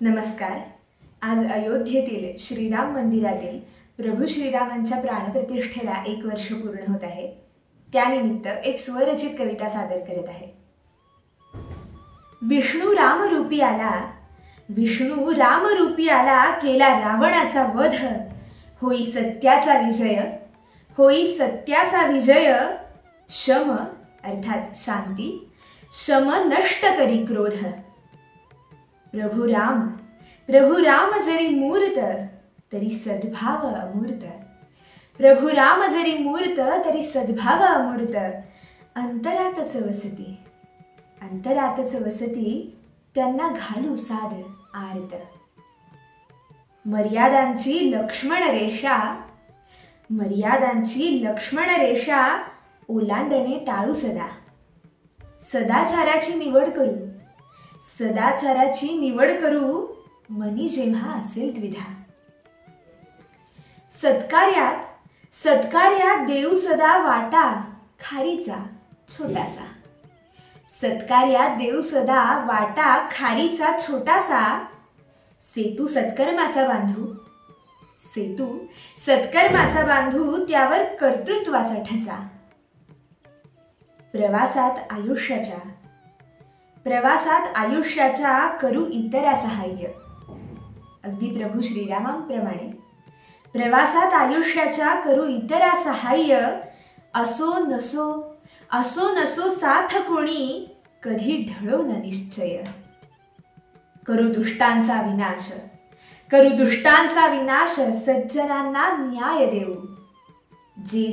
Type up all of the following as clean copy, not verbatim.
नमस्कार। आज अयोध्येतील श्रीराम मंदिरातील प्रभू श्रीरामांच्या प्राणप्रतिष्ठेला 1 वर्ष पूर्ण होत आहे। त्यानिमित्त एक स्वरचित कविता सादर करत आहे। विष्णू रामरूपी आला, केला रावणाचा वध। होई सत्याचा विजय, शम अर्थात शांती, शम नष्ट करी क्रोध। प्रभु राम जरी मूर्त, तरी सद्भाव अमूर्त। प्रभु राम जरी मूर्त, तरी सद्भाव अमूर्त। अंतरातच वसती, त्यांना घालू साध आर्त। मर्यादांची लक्ष्मण रेषा, ओलांडणे टाळू सदा। सदाचाराची निवड करू, मनी जेव्हा असेल द्विधा। सत्कार्यात देऊ सदा वाटा, खारीचा छोटासा। सत्कार्यात देऊ सदा वाटा, खारीचा छोटासा। सेतू सत्कर्माचा बांधू, त्यावर कर्तृत्वाचा ठसा। प्रवासात आयुष्याच्या करू इतरा सहाय्य। अगदी प्रभू श्रीरामांप्रमाणे प्रवासात आयुष्याच्या करू इतरा सहाय्य। असो नसो साथ कोणी, कधी ढळो न निश्चय। करू दुष्टांचा विनाश, सज्जनांना न्याय देऊ। जे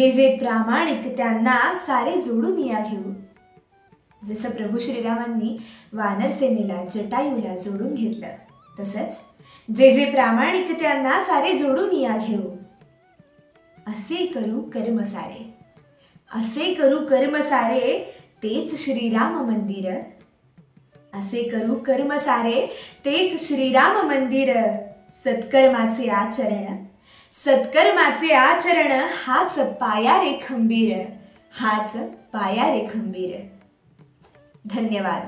जे प्रामाणिक त्यांना सारे जोडून या घेऊ। जसं प्रभू श्रीरामांनी वानर सेनेला जटायूला जोडून घेतलं, तसंच जे प्रामाणिक त्यांना सारे जोडून या घेऊ। असे करू कर्म सारे, तेच श्रीराम मंदिर। असे करू कर्म सारे, तेच श्रीराम मंदिर। सत्कर्माचे आचरण, हाच पाया रे खंबीर। धन्यवाद।